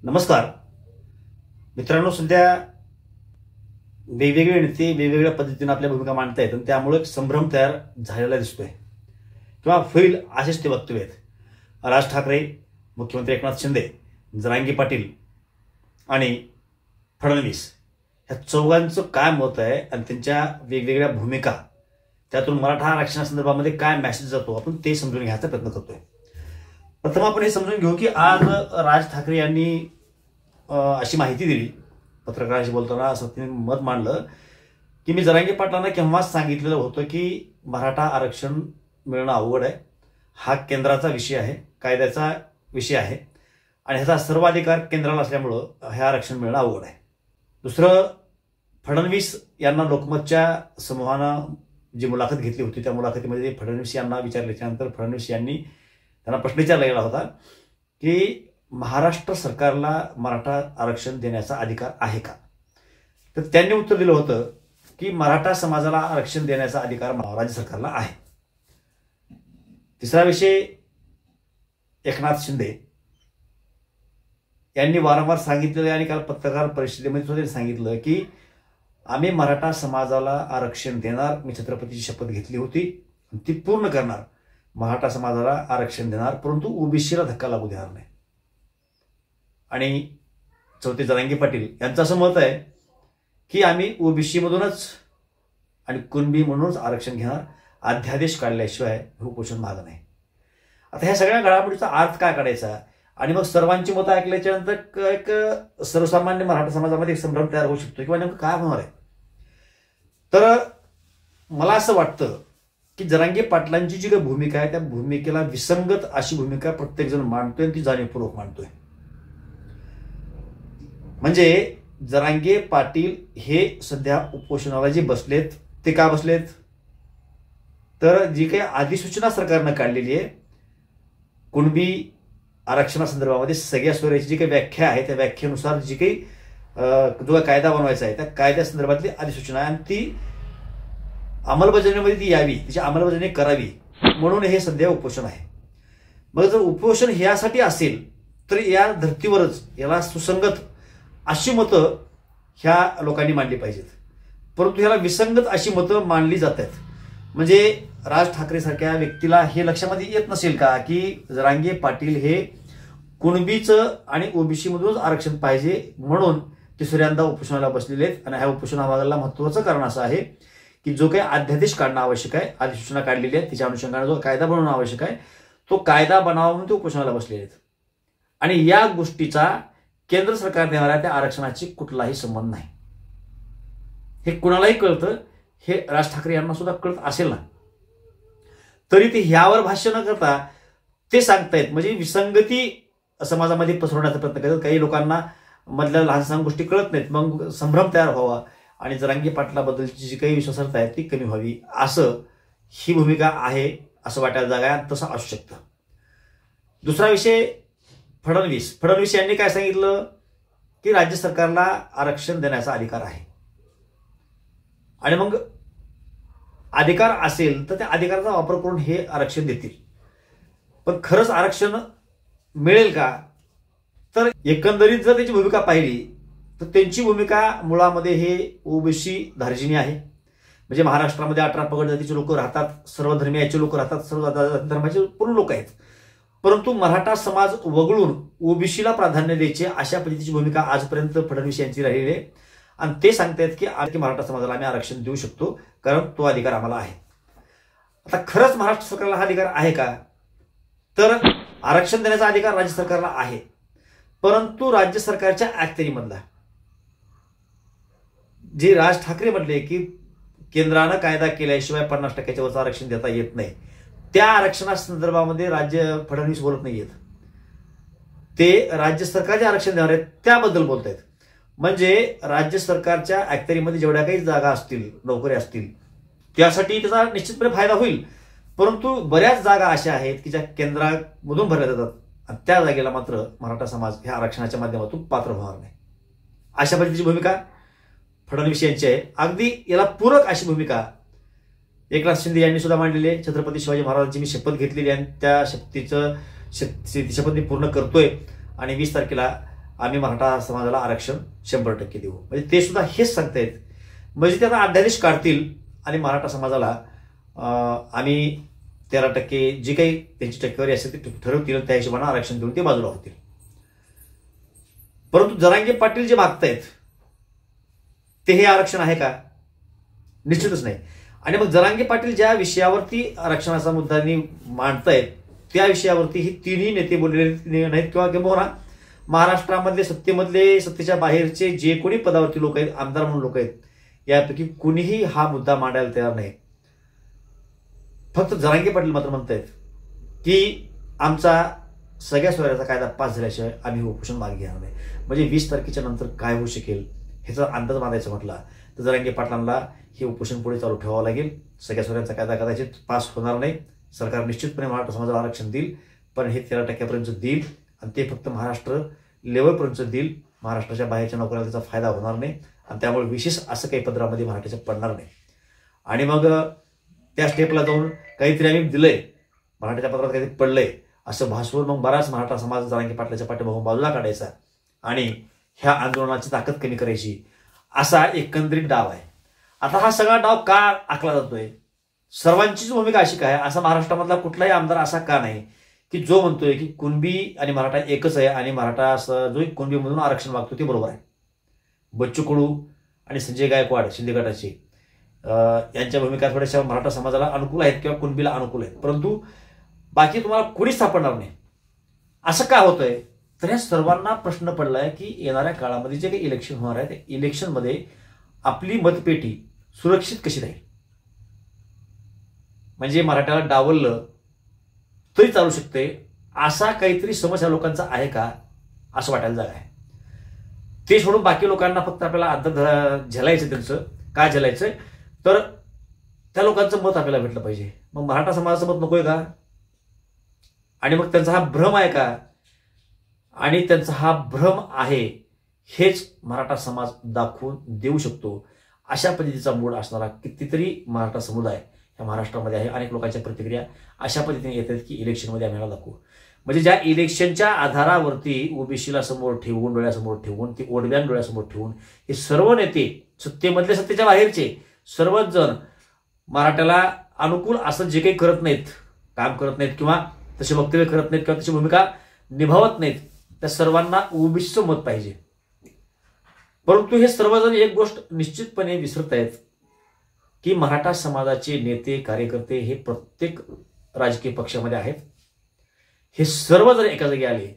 नमस्कार मित्रांनो, सध्या वेगवेगळे नेते वेगवेगळ्या पद्धतीने आपल्या भूमिका मांडतायत आणि त्यामुळे एक संभ्रम तयार झालेला दिसतोय किंवा होईल असेच ते वक्तव्य आहेत. राज ठाकरे, मुख्यमंत्री एकनाथ शिंदे, जरांगे पाटील आणि फडणवीस ह्या चौघांचं काय मत आहे आणि त्यांच्या वेगवेगळ्या भूमिका त्यातून मराठा आरक्षणासंदर्भामध्ये काय मेसेज जातो आपण ते समजून घ्यायचा प्रयत्न करतोय. प्रथम आपण हे समजून घेऊ की आज राज ठाकरे यांनी अशी माहिती दिली, पत्रकारांशी बोलताना असं त्यांनी मत मांडलं की मी जरांगे पाटलांना केव्हाच सांगितलेलं होतं की मराठा आरक्षण मिळणं अवघड आहे. हा केंद्राचा विषय आहे, कायद्याचा विषय आहे आणि ह्याचा सर्वाधिकार केंद्राला असल्यामुळं हे आरक्षण मिळणं अवघड आहे. दुसरं, फडणवीस यांना लोकमतच्या समूहानं जी मुलाखत घेतली होती त्या मुलाखतीमध्ये फडणवीस यांना विचारल्याच्यानंतर फडणवीस यांनी त्यांना प्रश्न विचारला गेला होता की महाराष्ट्र सरकारला मराठा आरक्षण देण्याचा अधिकार आहे का. तर त्यांनी उत्तर दिलं होतं की मराठा समाजाला आरक्षण देण्याचा अधिकार राज्य सरकारला आहे. तिसरा विषय, एकनाथ शिंदे यांनी वारंवार सांगितलेलं आणि काल पत्रकार परिषदेमध्ये सुद्धा सांगितलं की आम्ही मराठा समाजाला आरक्षण देणार, मी छत्रपतीची शपथ घेतली होती ती पूर्ण करणार, मराठा समाजाला आरक्षण देणार परंतु ओबीसीला धक्का लागू देणार नाही. आणि चौथे, जरांगे पाटील यांचं असं मत आहे की आम्ही ओबीसी मधूनच आणि कुणबी म्हणूनच आरक्षण घेणार, अध्यादेश काढल्याशिवाय हे उपोषण मागं नाही. आता ह्या सगळ्या घडामोडीचा अर्थ काय काढायचा आणि मग सर्वांची मतं ऐकल्याच्यानंतर एक सर्वसामान्य मराठा समाजामध्ये एक संभ्रम तयार होऊ शकतो किंवा नेमकं काय होणार आहे. तर मला असं वाटतं की जरांगे पाटलांची जी काही भूमिका आहे त्या भूमिकेला विसंगत अशी भूमिका प्रत्येक जण मांडतोय आणि ती जाणीवपूर्वक मांडतोय. म्हणजे जरांगे पाटील हे सध्या उपोषणाला जे बसलेत ते का बसलेत, तर जी काही अधिसूचना सरकारनं काढलेली आहे कुणबी आरक्षणासंदर्भामध्ये सगळ्या स्वराची जी काही व्याख्या आहे त्या व्याख्येनुसार जी काही जो कायदा बनवायचा आहे त्या कायद्यासंदर्भातली अधिसूचना आहे आणि ती अंमलबजावणीमध्ये ती यावी, तिची अंमलबजावणी करावी म्हणून हे सध्या उपोषण आहे. मग जर उपोषण ह्यासाठी असेल तर या धर्तीवरच याला सुसंगत अशी मतं ह्या लोकांनी मांडली पाहिजेत, परंतु ह्याला विसंगत अशी मतं मांडली जात आहेत. म्हणजे राज ठाकरे सारख्या व्यक्तीला हे लक्षामध्ये येत नसेल का की जरांगे पाटील हे कुणबीचं आणि ओबीसी मधूनच आरक्षण पाहिजे म्हणून तिसऱ्यांदा उपोषणाला बसलेले आहेत. आणि ह्या उपोषणामागला महत्वाचं कारण असं आहे की जो काही अध्यादेश काढणं आवश्यक आहे, अधिसूचना काढलेली आहे त्याच्या अनुषंगाने जो कायदा बनवणं आवश्यक आहे तो कायदा बनावा म्हणून ते उपोषणाला बसलेले आहेत. आणि या गोष्टीचा केंद्र सरकार देणाऱ्या त्या आरक्षणाची कुठलाही संबंध नाही. हे कुणालाही कळतं, हे राज ठाकरे यांना सुद्धा कळत असेल ना, तरी ते ह्यावर भाष्य न करता ते सांगतायत. म्हणजे विसंगती समाजामध्ये पसरवण्याचा प्रयत्न करतात. काही लोकांना मधल्या लहान सहान गोष्टी कळत नाहीत, मग संभ्रम तयार व्हावा आणि जरांगे पाटलाबद्दलची जी काही विश्वासार्हता आहे ती कमी व्हावी, असं ही भूमिका आहे असं वाटायला जागा आहे, तसं असू शकतं. दुसरा विषय, फडणवीस यांनी काय सांगितलं की राज्य सरकारला आरक्षण देण्याचा अधिकार आहे आणि मग अधिकार असेल तर त्या अधिकाराचा वापर करून हे आरक्षण देतील. पण खरंच आरक्षण मिळेल का, तर एकंदरीत जर त्याची भूमिका पाहिली तर त्यांची भूमिका मुळामध्ये हे ओबीसी धार्जिनी आहे. म्हणजे महाराष्ट्रामध्ये 18 पगड जातीचे लोक राहतात, सर्व धर्मीयाचे लोक राहतात, सर्व धर्माचे पूर्ण लोक आहेत, परंतु मराठा समाज वगळून ओबीसीला प्राधान्य द्यायचे अशा पद्धतीची भूमिका आजपर्यंत फडणवीस यांची राहिलेली आहे. आणि ते सांगतायत की मराठा समाजाला आम्ही आरक्षण देऊ शकतो कारण तो अधिकार आम्हाला आहे. आता खरंच महाराष्ट्र सरकारला हा अधिकार आहे का, तर आरक्षण देण्याचा अधिकार राज्य सरकारला आहे, परंतु राज्य सरकारच्या ऍक्टमधला जे राज ठाकरे म्हटले की केंद्रानं कायदा केल्याशिवाय 50% वरचं आरक्षण देता येत नाही, त्या आरक्षणासंदर्भामध्ये राज्य फडणवीस बोलत नाहीयेत, ते राज्य सरकारचे आरक्षण देणार आहेत त्याबद्दल बोलतायत. म्हणजे राज्य सरकारच्या ऍक्टरीमध्ये जेवढ्या काही जागा असतील, नोकऱ्या असतील, त्यासाठी त्याचा निश्चितपणे फायदा होईल, परंतु बऱ्याच जागा अशा आहेत की ज्या केंद्रामधून भरल्या जातात आणि त्या जागेला मात्र मराठा समाज ह्या आरक्षणाच्या माध्यमातून पात्र होणार नाही. अशा पद्धतीची भूमिका फडणवीस यांची आहे. अगदी याला पूरक अशी भूमिका एकनाथ शिंदे यांनी सुद्धा मांडलेली आहे. छत्रपती शिवाजी महाराजांची मी शपथ घेतलेली आणि त्या शपथ मी पूर्ण करतोय आणि 20 तारखेला आम्ही मराठा समाजाला आरक्षण 100% देऊ. म्हणजे ते सुद्धा हेच सांगतायत. म्हणजे त्यांना अध्यादेश काढतील आणि मराठा समाजाला आम्ही 13% जी काही त्यांची टक्केवारी असेल ते ठरवतील, त्या हिशोबाने आरक्षण देऊन ते बाजूला होतील. परंतु जरांगे पाटील जे मागतायत ते हे आरक्षण आहे का? निश्चितच नाही. आणि मग जरांगे पाटील ज्या विषयावरती आरक्षणाचा मुद्दा मांडतायत त्या विषयावरती ही तिन्ही नेते बोललेले नाहीत, किंवा महाराष्ट्रामधले सत्तेमधले सत्तेच्या बाहेरचे जे कोणी पदावरती लोक आहेत, आमदार म्हणून लोक आहेत, यापैकी कुणीही हा मुद्दा मांडायला तयार नाही. फक्त जरांगे पाटील मात्र म्हणतायत की आमचा सगळ्या सोयऱ्याचा कायदा पास झाल्याशिवाय आम्ही उपोषण मागे घेणार नाही. म्हणजे 20 तारखेच्या नंतर काय होऊ शकेल ह्याचा अंदाज बांधायचा म्हटला तर जरांगे पाटलांना हे उपोषण पुढे चालू ठेवावं लागेल. सगळ्या सोयऱ्यांचा कायदा कदाचित पास होणार नाही. सरकार निश्चितपणे मराठा समाजाला आरक्षण देईल, पण हे 13% देईल आणि ते फक्त महाराष्ट्र लेवलपर्यंत देईल. महाराष्ट्राच्या बाहेरच्या नोकऱ्याला त्याचा फायदा होणार नाही आणि त्यामुळे विशेष असं काही पदरामध्ये मराठ्याचं पडणार नाही. आणि मग त्या स्टेपला जाऊन काहीतरी आम्ही दिलंय, मराठ्याच्या पदरात काहीतरी पडलंय असं भासवून मग बराच मराठा समाज जरांगे पाटलाच्या पाठीमागून बाजूला काढायचा आणि ह्या आंदोलनाची ताकद कमी करायची असा एकंदरीत डाव आहे. आता हा सगळा डाव का आखला जातोय? सर्वांचीच भूमिका अशी काय? असा महाराष्ट्रामधला कुठलाही आमदार असा का नाही की जो म्हणतोय की कुणबी आणि मराठा एकच आहे आणि मराठा जो कुणबीमधून आरक्षण मागतो ते बरोबर आहे? बच्चू कडू आणि संजय गायकवाड शिंदे गटाचे यांच्या भूमिका थोड्याशा मराठा समाजाला अनुकूल आहेत किंवा कुणबीला अनुकूल आहेत, परंतु बाकी तुम्हाला कोणीच सापडणार नाही. असं का होतंय? तर या सर्वांना प्रश्न पडलाय की येणाऱ्या काळामध्ये जे काही इलेक्शन होणार आहे त्या इलेक्शनमध्ये आपली मतपेटी सुरक्षित कशी राहील. म्हणजे मराठ्याला डावललं तरी चालू शकते असा काहीतरी समस्या लोकांचा आहे का असं वाटायला जागा आहे. ते सोडून बाकी लोकांना फक्त आपल्याला अंतर झेलायचं. त्यांचं काय झेलायचं तर त्या लोकांचं मत आपल्याला भेटलं पाहिजे. मग मराठा समाजाचं मत नकोय का? आणि मग त्यांचा हा भ्रम आहे का? आणि त्यांचा हा भ्रम आहे हेच मराठा समाज दाखवून देऊ शकतो. अशा पद्धतीचा मूड असणारा कितीतरी मराठा समुदाय या महाराष्ट्रामध्ये आहे. अनेक लोकांच्या प्रतिक्रिया अशा पद्धतीने येतात की इलेक्शनमध्ये आम्हाला दाखवू. म्हणजे ज्या इलेक्शनच्या आधारावरती ओबीसीला समोर ठेवून, डोळ्यासमोर ठेवून, ती वोट बँक डोळ्यासमोर ठेवून हे सर्व नेते सत्तेमधले सत्तेच्या बाहेरचे सर्वच जण मराठ्याला अनुकूल असं जे काही करत नाहीत, काम करत नाहीत किंवा तसे वक्तव्य करत नाहीत किंवा तशी भूमिका निभावत नाहीत, त्या सर्वांना ओबीसीचं मत पाहिजे. परंतु हे सर्वजण एक गोष्ट निश्चितपणे विसरत आहेत की मराठा समाजाचे नेते कार्यकर्ते हे प्रत्येक राजकीय पक्षामध्ये आहेत. हे सर्व जर एका जागी आले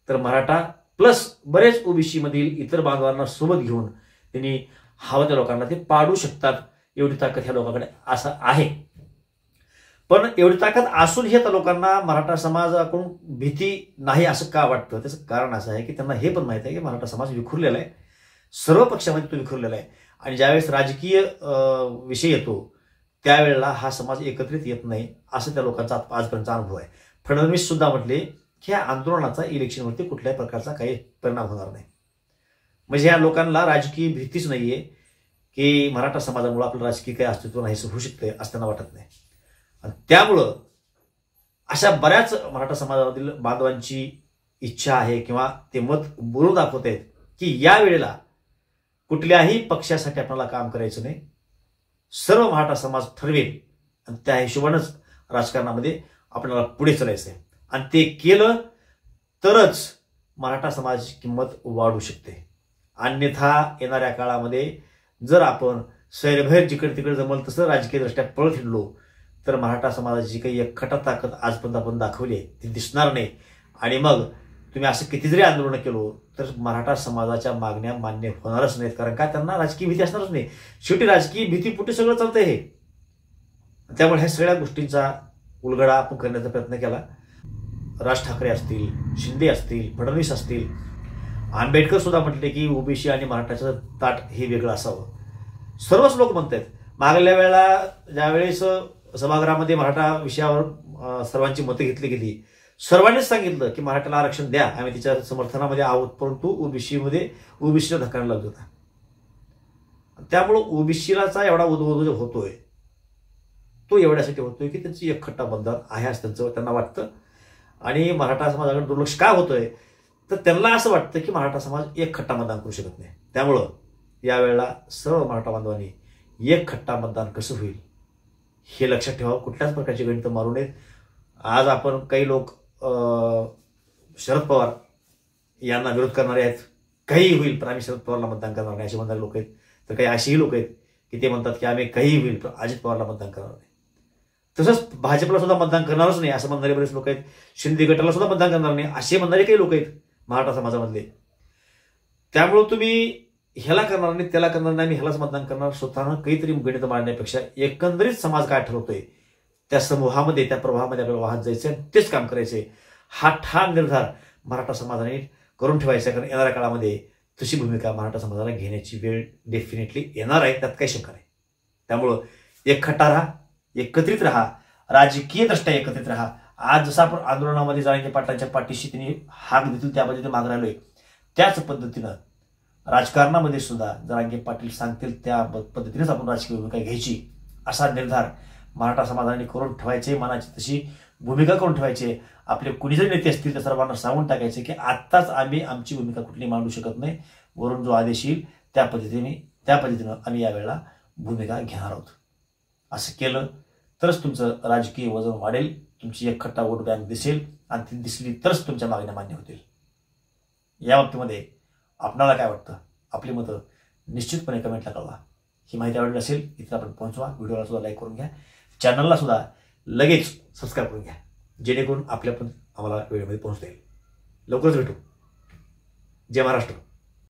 तर मराठा प्लस बरेच ओबीसी मधील इतर बांधवांना सोबत घेऊन त्यांनी हवं त्या लोकांना ते पाडू शकतात. एवढी ताकद ह्या लोकांकडे असं आहे. पण एवढी ताकद असून हे त्या लोकांना मराठा समाजाकडून भीती नाही असं का वाटतं? त्याचं कारण असं आहे की त्यांना हे पण माहित आहे की मराठा समाज विखुरलेला आहे, सर्व पक्षामध्ये तो विखुरलेला आहे. आणि ज्यावेळेस राजकीय विषय येतो त्यावेळेला हा समाज एकत्रित येत नाही असं त्या लोकांचा आजपर्यंतचा अनुभव आहे. फडणवीस सुद्धा म्हटले की या आंदोलनाचा इलेक्शनवरती कुठल्याही प्रकारचा काही परिणाम होणार नाही. म्हणजे या लोकांना राजकीय भीतीच नाहीये की मराठा समाजामुळे आपलं राजकीय काही अस्तित्व नाहीसं होऊ शकतंय असं त्यांना वाटत नाही. आणि त्यामुळं अशा बऱ्याच मराठा समाजामधील बांधवांची इच्छा आहे किंवा ते मत बोलून दाखवत आहेत की या वेळेला कुठल्याही पक्षासाठी आपल्याला काम करायचं नाही, सर्व मराठा समाज ठरवेल आणि त्या हिशोबानंच राजकारणामध्ये आपल्याला पुढे चालायचं आहे. आणि ते केलं तरच मराठा समाजाची किंमत वाढू शकते. अन्यथा येणाऱ्या काळामध्ये जर आपण सैरभैर जिकडे तिकडे जमल तसं राजकीय दृष्ट्या पळत हिंडलो तर मराठा समाजाची काही एकखटा ताकद आजपर्यंत आपण दाखवली आहे ती दिसणार नाही. आणि मग तुम्ही असं किती जरी आंदोलन केलो तर मराठा समाजाच्या मागण्या मान्य होणारच नाहीत. कारण काय त्यांना राजकीय भीती असणारच नाही. शेवटी राजकीय भीतीपोटी सगळं चालतंय हे. त्यामुळे ह्या सगळ्या गोष्टींचा उलगडा आपण करण्याचा प्रयत्न केला. राज ठाकरे असतील, शिंदे असतील, फडणवीस असतील, आंबेडकर सुद्धा म्हटले की ओबीसी आणि मराठाचं ताट हे वेगळं असावं. सर्वच लोक म्हणतात. मागल्या वेळेला ज्यावेळेस सभागृहामध्ये मराठा विषयावर सर्वांची मतं घेतली गेली, सर्वांनीच सांगितलं की मराठ्याला आरक्षण द्या, आम्ही तिच्या समर्थनामध्ये आहोत. परंतु ओबीसीला धक्का लागत होता. त्यामुळं ओबीसीलाचा एवढा उद्भव होतोय तो एवढ्यासाठी होतोय की त्यांची एकखट्टा मतदान आहे असं त्यांना वाटतं. आणि मराठा समाजाकडे दुर्लक्ष का होतोय तर त्यांना असं वाटतं की मराठा समाज एक खट्टा मतदान करू शकत नाही. त्यामुळं यावेळेला सर्व मराठा बांधवांनी एक खट्टा मतदान कसं होईल हे लक्षात ठेवा. कुठल्याच प्रकारची गणितं मारू नयेत. आज आपण काही लोक शरद पवार यांना विरोध करणारे आहेत. काही होईल पण आम्ही शरद पवारला मतदान करणार नाही असे म्हणणारे लोक आहेत. तर काही असेही लोक आहेत की ते म्हणतात की आम्ही काही होईल पण अजित पवारला मतदान करणार नाही. तसंच भाजपला सुद्धा मतदान करणारच नाही असं म्हणणारे बरेच लोक आहेत. शिंदे गटाला सुद्धा मतदान करणार नाही असे म्हणणारे काही लोक आहेत मराठा समाजामधले. त्यामुळं तुम्ही ह्याला करणार नाही त्याला करणार नाही आणि ह्यालाच मतदान करणार स्वतःनं काहीतरी गणित मांडण्यापेक्षा एकंदरीत समाज काय ठरवतोय त्या समूहामध्ये त्या प्रवाहामध्ये आपल्याला वाहत जायचं आणि तेच काम करायचंय. हा ठाम निर्धार मराठा समाजाने करून ठेवायचा. कारण येणाऱ्या काळामध्ये तशी भूमिका मराठा समाजाला घेण्याची वेळ डेफिनेटली येणार आहे, त्यात काही शंका नाही. त्यामुळं एक खट्टा राहा, एकत्रित राहा, राजकीय दृष्ट्या एकत्रित राहा. आज जसं आपण आंदोलनामध्ये जरांगे पाटलांच्या पाठीशी त्यांनी हाक देतील त्या पद्धतीने मागे राहिलोय त्याच पद्धतीनं राजकारणामध्ये सुद्धा जरांगे पाटील सांगतील त्या पद्धतीनेच आपण राजकीय भूमिका घ्यायची असा निर्धार मराठा समाजाने करून ठेवायचे. मनाची तशी भूमिका करून ठेवायचे. आपले कुणी जरी नेते असतील त्या सर्वांना सांगून टाकायचे की आत्ताच आम्ही आमची भूमिका कुठली मांडू शकत नाही. वरून जो आदेश येईल त्या पद्धतीनं आम्ही यावेळेला भूमिका घेणार आहोत. असं केलं तरच तुमचं राजकीय वजन वाढेल, तुमची एक खट्टा वोट बँक दिसेल आणि ती दिसली तरच तुमच्या मागण्या मान्य होतील. या बाबतीमध्ये आपणाला काय वाटतं? आपली मतं निश्चितपणे कमेंटला कळवा. ही माहिती आवडली असेल इथं आपण पोहोचवा. व्हिडिओला सुद्धा लाईक करून घ्या. चॅनलला सुद्धा लगेच सबस्क्राईब करून घ्या जेणेकरून आपल्या पण आम्हाला वेळेमध्ये पोहोचता येईल. लवकरच भेटू. जय महाराष्ट्र.